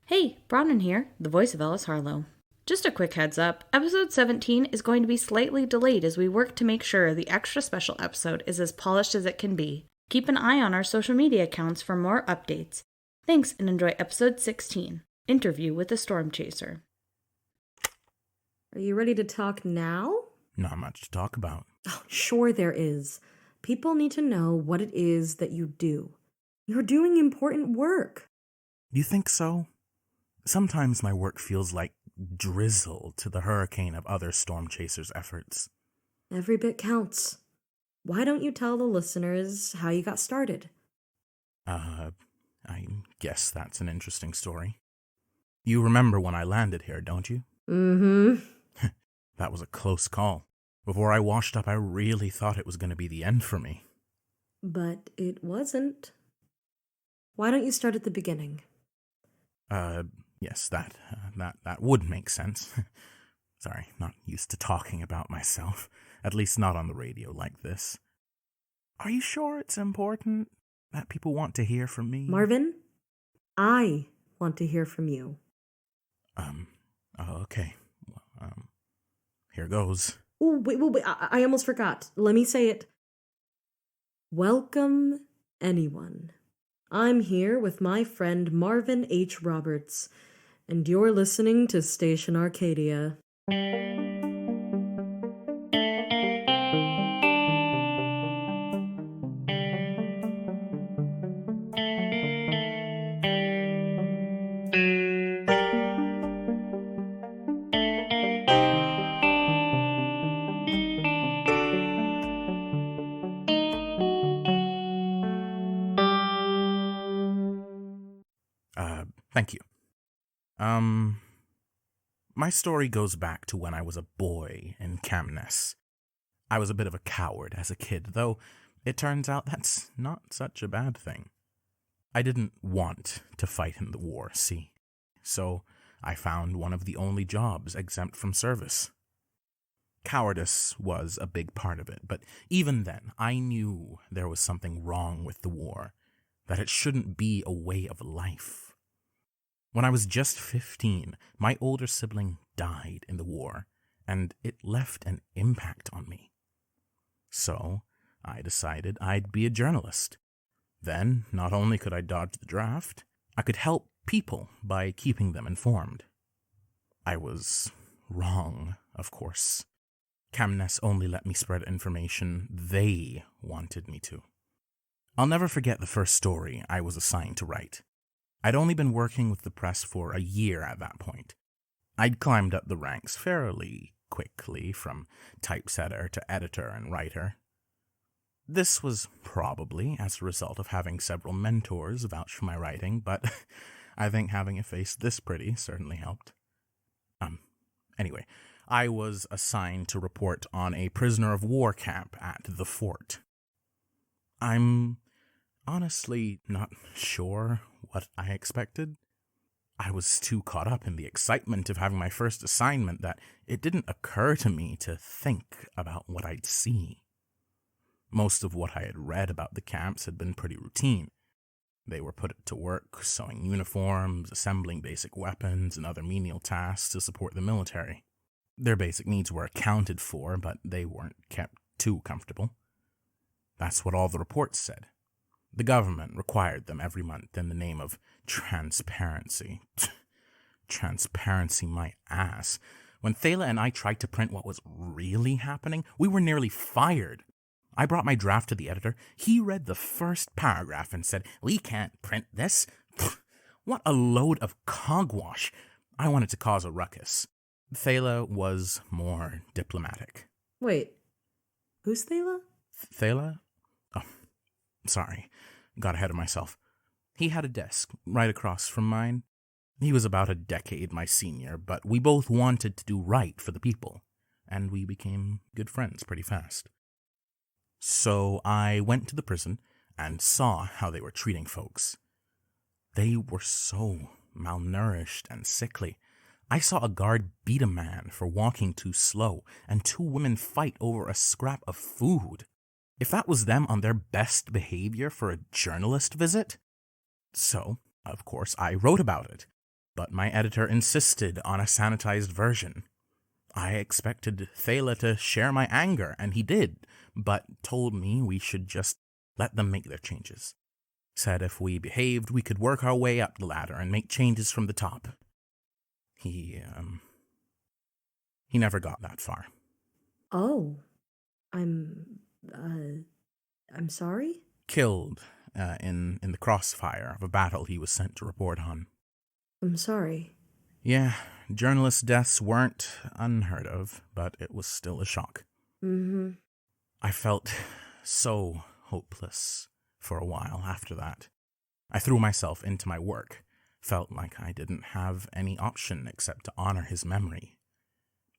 Hey, Bronwyn here, the voice of Ellis Harlow. Just a quick heads up, episode 17 is going to be slightly delayed as we work to make sure the extra special episode is as polished as it can be. Keep an eye on our social media accounts for more updates. Thanks and enjoy episode 16, Interview with the Stormchaser. Are you ready to talk now? Not much to talk about. Oh, sure there is. People need to know what it is that you do. You're doing important work. You think so? Sometimes my work feels like drizzle to the hurricane of other Stormchasers' efforts. Every bit counts. Why don't you tell the listeners how you got started? I guess that's an interesting story. You remember when I landed here, don't you? Mm-hmm. That was a close call. Before I washed up, I really thought it was going to be the end for me. But it wasn't. Why don't you start at the beginning? Yes, that would make sense. Sorry, not used to talking about myself. At least not on the radio like this. Are you sure it's important that people want to hear from me? Marvin, I want to hear from you. Okay. Here goes. Oh, wait, I almost forgot. Let me say it. Welcome, anyone. I'm here with my friend Marvin H. Roberts, and you're listening to Station Arcadia. Thank you. My story goes back to when I was a boy in Camness. I was a bit of a coward as a kid, though it turns out that's not such a bad thing. I didn't want to fight in the war, see? So I found one of the only jobs exempt from service. Cowardice was a big part of it, but even then, I knew there was something wrong with the war, that it shouldn't be a way of life. When I was just 15, my older sibling died in the war, and it left an impact on me. So I decided I'd be a journalist. Then, not only could I dodge the draft, I could help people by keeping them informed. I was wrong, of course. Camness only let me spread information they wanted me to. I'll never forget the first story I was assigned to write. I'd only been working with the press for a year at that point. I'd climbed up the ranks fairly quickly, from typesetter to editor and writer. This was probably as a result of having several mentors vouch for my writing, but I think having a face this pretty certainly helped. Anyway, I was assigned to report on a prisoner of war camp at the fort. I'm honestly not sure what I expected. I was too caught up in the excitement of having my first assignment that it didn't occur to me to think about what I'd see. Most of what I had read about the camps had been pretty routine. They were put to work sewing uniforms, assembling basic weapons, and other menial tasks to support the military. Their basic needs were accounted for, but they weren't kept too comfortable. That's what all the reports said. The government required them every month in the name of transparency. Transparency, my ass. When Thala and I tried to print what was really happening, we were nearly fired. I brought my draft to the editor. He read the first paragraph and said, "We can't print this." What a load of cogwash. I wanted to cause a ruckus. Thala was more diplomatic. Wait, who's Thala? Thala? Oh, sorry. Got ahead of myself. He had a desk right across from mine. He was about a decade my senior, but we both wanted to do right for the people, and we became good friends pretty fast. So I went to the prison and saw how they were treating folks. They were so malnourished and sickly. I saw a guard beat a man for walking too slow, and two women fight over a scrap of food. If that was them on their best behavior for a journalist visit? So, of course, I wrote about it. but my editor insisted on a sanitized version. I expected Thala to share my anger, and he did, but told me we should just let them make their changes. Said if we behaved, we could work our way up the ladder and make changes from the top. He never got that far. Oh, I'm sorry? Killed in the crossfire of a battle he was sent to report on. I'm sorry. Yeah, journalist deaths weren't unheard of, but it was still a shock. Mm-hmm. I felt so hopeless for a while after that. I threw myself into my work, felt like I didn't have any option except to honor his memory.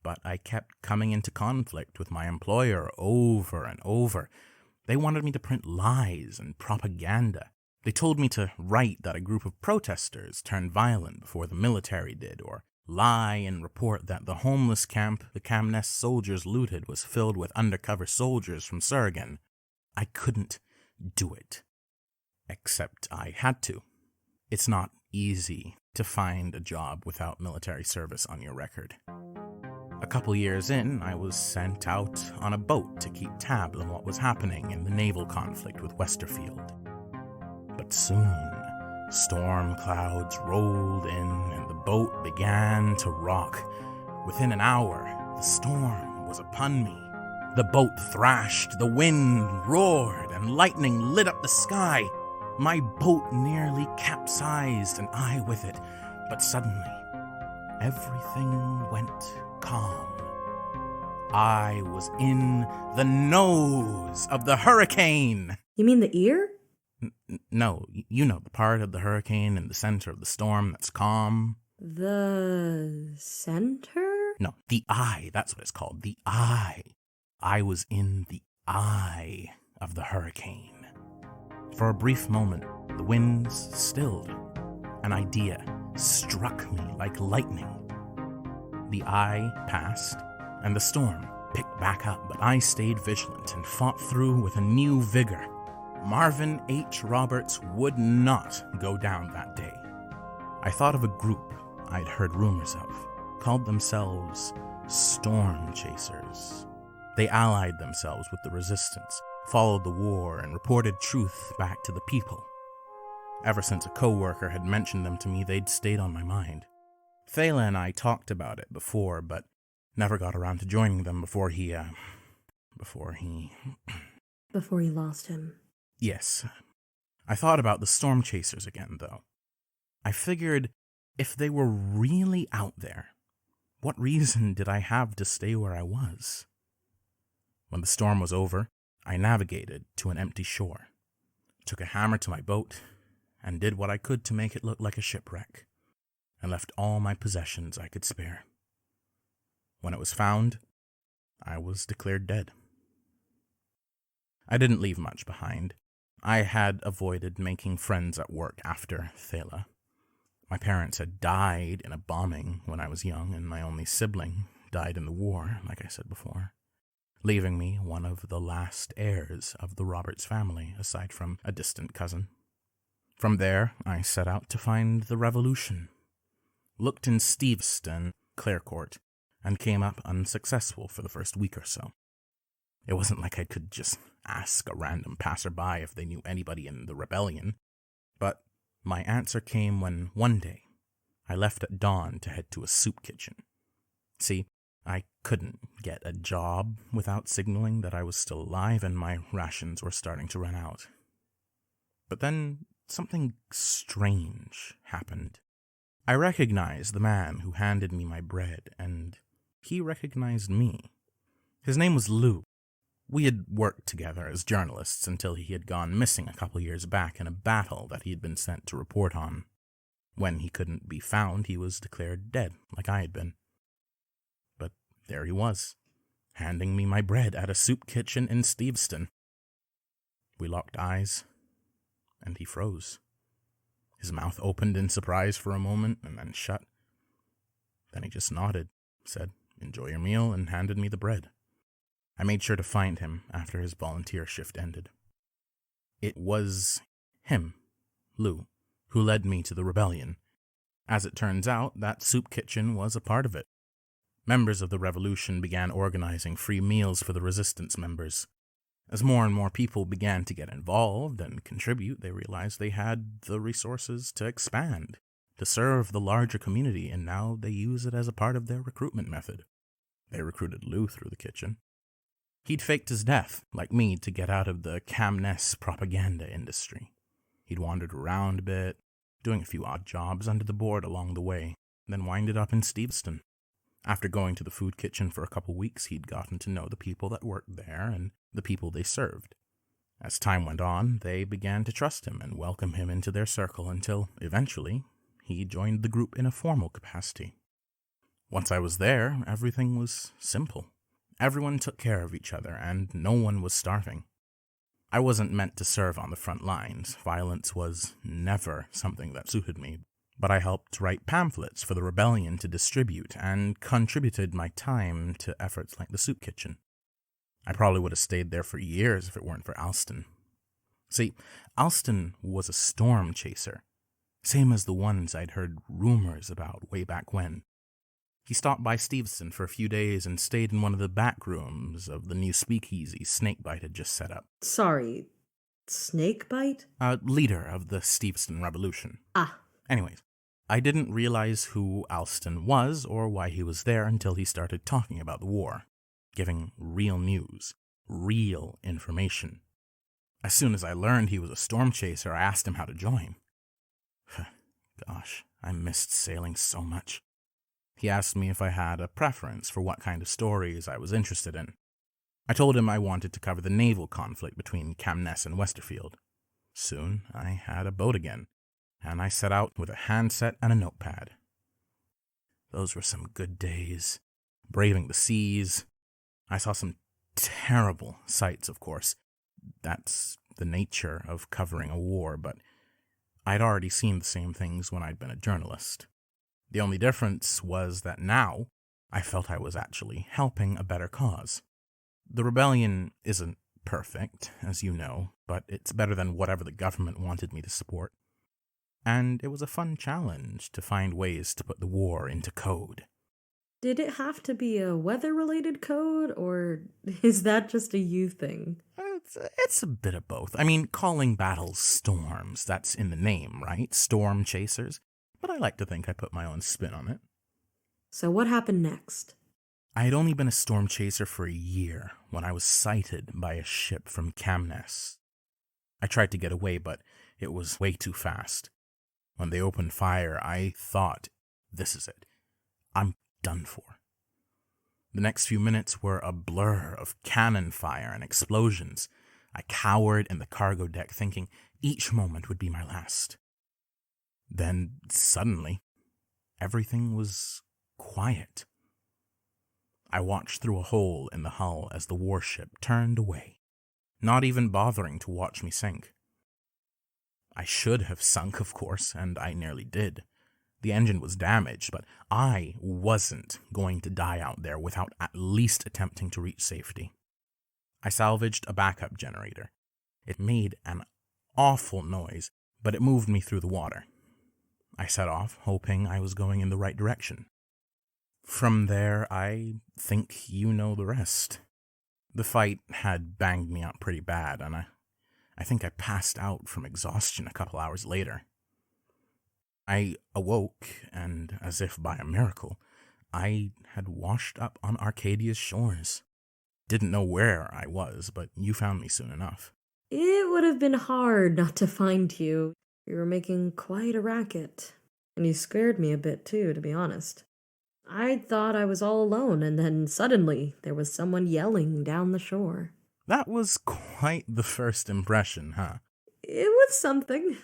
But I kept coming into conflict with my employer over and over. They wanted me to print lies and propaganda. They told me to write that a group of protesters turned violent before the military did, or lie and report that the homeless camp the Camness soldiers looted was filled with undercover soldiers from Surgan. I couldn't do it. Except I had to. It's not easy to find a job without military service on your record. A couple years in, I was sent out on a boat to keep tabs on what was happening in the naval conflict with Westerfield. But soon, storm clouds rolled in and the boat began to rock. Within an hour, the storm was upon me. The boat thrashed, the wind roared, and lightning lit up the sky. My boat nearly capsized, and I with it. But suddenly, everything went calm. I was in the nose of the hurricane. You mean the ear? No, you know the part of the hurricane in the center of the storm that's calm. The center? No, the eye. That's what it's called. The eye. I was in the eye of the hurricane. For a brief moment, the winds stilled. An idea struck me like lightning. The eye passed, and the storm picked back up, but I stayed vigilant and fought through with a new vigor. Marvin H. Roberts would not go down that day. I thought of a group I'd heard rumors of, called themselves Stormchasers. They allied themselves with the resistance, followed the war, and reported truth back to the people. Ever since a co-worker had mentioned them to me, they'd stayed on my mind. Thala and I talked about it before, but never got around to joining them before he Before you lost him. Yes. I thought about the Stormchasers again, though. I figured if they were really out there, what reason did I have to stay where I was? When the storm was over, I navigated to an empty shore, took a hammer to my boat, and did what I could to make it look like a shipwreck, and left all my possessions I could spare. When it was found, I was declared dead. I didn't leave much behind. I had avoided making friends at work after Thala. My parents had died in a bombing when I was young, and my only sibling died in the war, like I said before, leaving me one of the last heirs of the Roberts family, aside from a distant cousin. From there, I set out to find the revolution. Looked in Steveston, Clarecourt, and came up unsuccessful for the first week or so. It wasn't like I could just ask a random passerby if they knew anybody in the rebellion, but my answer came when one day I left at dawn to head to a soup kitchen. See, I couldn't get a job without signaling that I was still alive and my rations were starting to run out. But then something strange happened. I recognized the man who handed me my bread, and he recognized me. His name was Lou. We had worked together as journalists until he had gone missing a couple years back in a battle that he had been sent to report on. When he couldn't be found, he was declared dead, like I had been. But there he was, handing me my bread at a soup kitchen in Steveston. We locked eyes, and he froze. His mouth opened in surprise for a moment and then shut. Then he just nodded, said, "Enjoy your meal," and handed me the bread. I made sure to find him after his volunteer shift ended. It was him, Lou, who led me to the rebellion. As it turns out, that soup kitchen was a part of it. Members of the revolution began organizing free meals for the resistance members. As more and more people began to get involved and contribute, they realized they had the resources to expand, to serve the larger community, and now they use it as a part of their recruitment method. They recruited Lou through the kitchen. He'd faked his death, like me, to get out of the Camness propaganda industry. He'd wandered around a bit, doing a few odd jobs under the board along the way, then winded up in Steveston. After going to the food kitchen for a couple weeks, he'd gotten to know the people that worked there and the people they served. As time went on, they began to trust him and welcome him into their circle until, eventually, he joined the group in a formal capacity. Once I was there, everything was simple. Everyone took care of each other, and no one was starving. I wasn't meant to serve on the front lines. Violence was never something that suited me. But I helped write pamphlets for the rebellion to distribute and contributed my time to efforts like the soup kitchen. I probably would have stayed there for years if it weren't for Alston. See, Alston was a Stormchaser, same as the ones I'd heard rumors about way back when. He stopped by Steveston for a few days and stayed in one of the back rooms of the new speakeasy Snakebite had just set up. Sorry, Snakebite? Leader of the Steveston Revolution. Ah. Anyways, I didn't realize who Alston was or why he was there until he started talking about the war, giving real news, real information. As soon as I learned he was a Stormchaser, I asked him how to join. Gosh, I missed sailing so much. He asked me if I had a preference for what kind of stories I was interested in. I told him I wanted to cover the naval conflict between Camness and Westerfield. Soon, I had a boat again, and I set out with a handset and a notepad. Those were some good days, braving the seas. I saw some terrible sights, of course. That's the nature of covering a war, but I'd already seen the same things when I'd been a journalist. The only difference was that now I felt I was actually helping a better cause. The rebellion isn't perfect, as you know, but it's better than whatever the government wanted me to support. And it was a fun challenge to find ways to put the war into code. Did it have to be a weather-related code, or is that just a you thing? It's a bit of both. I mean, calling battles storms, that's in the name, right? Stormchasers. But I like to think I put my own spin on it. So what happened next? I had only been a Stormchaser for a year when I was sighted by a ship from Camness. I tried to get away, but it was way too fast. When they opened fire, I thought, this is it. I'm done for. The next few minutes were a blur of cannon fire and explosions. I cowered in the cargo deck, thinking each moment would be my last. Then, suddenly, everything was quiet. I watched through a hole in the hull as the warship turned away, not even bothering to watch me sink. I should have sunk, of course, and I nearly did. The engine was damaged, but I wasn't going to die out there without at least attempting to reach safety. I salvaged a backup generator. It made an awful noise, but it moved me through the water. I set off, hoping I was going in the right direction. From there, I think you know the rest. The fight had banged me up pretty bad, and I think I passed out from exhaustion a couple hours later. I awoke, and as if by a miracle, I had washed up on Arcadia's shores. Didn't know where I was, but you found me soon enough. It would have been hard not to find you. You were making quite a racket. And you scared me a bit too, to be honest. I thought I was all alone, and then suddenly there was someone yelling down the shore. That was quite the first impression, huh? It was something.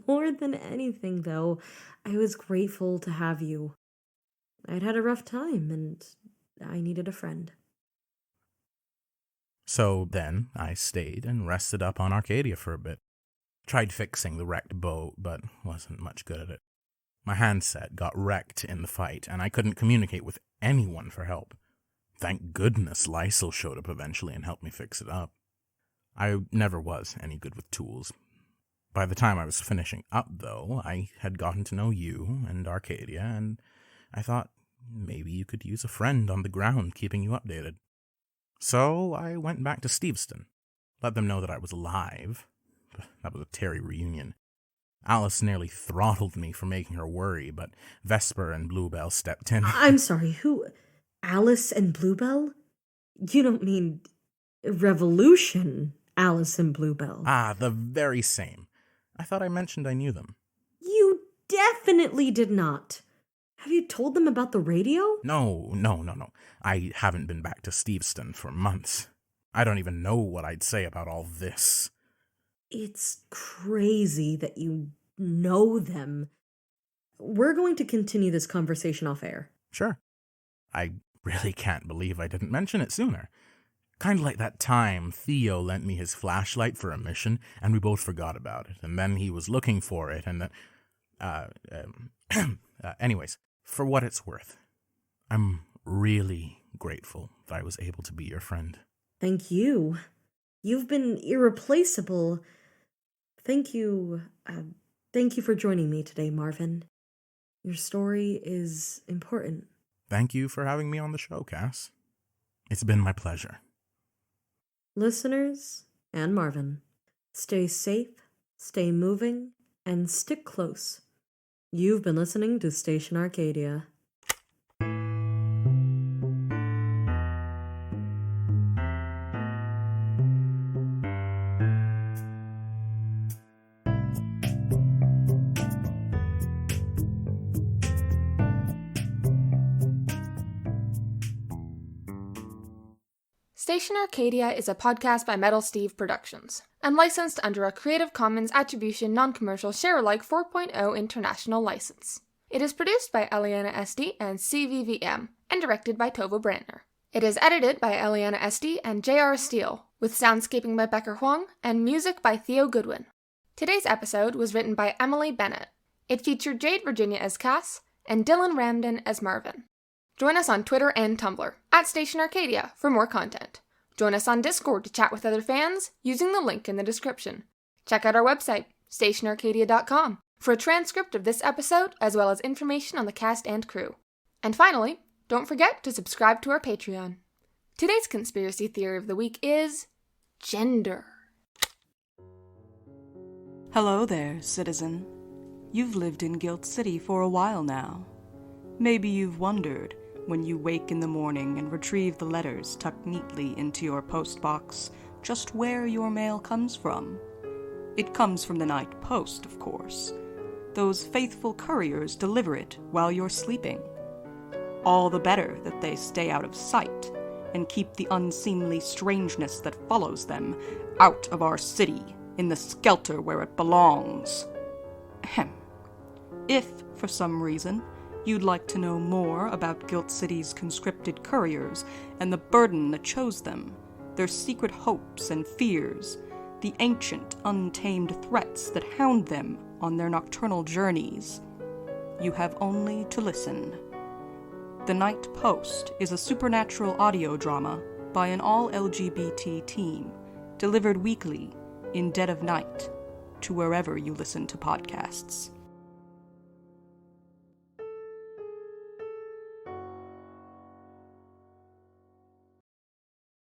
More than anything, though, I was grateful to have you. I'd had a rough time, and I needed a friend. So then I stayed and rested up on Arcadia for a bit. Tried fixing the wrecked boat, but wasn't much good at it. My handset got wrecked in the fight, and I couldn't communicate with anyone for help. Thank goodness Lysel showed up eventually and helped me fix it up. I never was any good with tools. By the time I was finishing up, though, I had gotten to know you and Arcadia, and I thought maybe you could use a friend on the ground keeping you updated. So I went back to Steveston, let them know that I was alive. That was a Terry reunion. Alice nearly throttled me for making her worry, but Vesper and Bluebell stepped in. I'm sorry, who? Alice and Bluebell? You don't mean Revolution Alice and Bluebell? Ah, the very same. I thought I mentioned I knew them. You definitely did not. Have you told them about the radio? No. I haven't been back to Steveston for months. I don't even know what I'd say about all this. It's crazy that you know them. We're going to continue this conversation off air. Sure. I really can't believe I didn't mention it sooner. Kind of like that time Theo lent me his flashlight for a mission, and we both forgot about it, and then he was looking for it, and then... anyways, for what it's worth, I'm really grateful that I was able to be your friend. Thank you. You've been irreplaceable. Thank you for joining me today, Marvin. Your story is important. Thank you for having me on the show, Cass. It's been my pleasure. Listeners and Marvin, stay safe, stay moving, and stick close. You've been listening to Station Arcadia. Station Arcadia is a podcast by Metal Steve Productions, and licensed under a Creative Commons Attribution Non-Commercial Share-alike 4.0 International License. It is produced by Eliana SD and CVVM, and directed by Tova Brandner. It is edited by Eliana SD and J.R. Steele, with soundscaping by Becker Huang, and music by Theo Goodwin. Today's episode was written by Emily Bennett. It featured Jade Virginia as Cass, and Dylan Ramden as Marvin. Join us on Twitter and Tumblr, @Station Arcadia, for more content. Join us on Discord to chat with other fans, using the link in the description. Check out our website, stationarcadia.com, for a transcript of this episode, as well as information on the cast and crew. And finally, don't forget to subscribe to our Patreon. Today's conspiracy theory of the week is gender. Hello there, citizen. You've lived in Guilt City for a while now. Maybe you've wondered, when you wake in the morning and retrieve the letters tucked neatly into your postbox, just where your mail comes from. It comes from the night post, of course. Those faithful couriers deliver it while you're sleeping. All the better that they stay out of sight and keep the unseemly strangeness that follows them out of our city, in the skelter where it belongs. Ahem. If, for some reason, you'd like to know more about Guilt City's conscripted couriers and the burden that chose them, their secret hopes and fears, the ancient, untamed threats that hound them on their nocturnal journeys, you have only to listen. The Night Post is a supernatural audio drama by an all-LGBT team, delivered weekly in dead of night to wherever you listen to podcasts.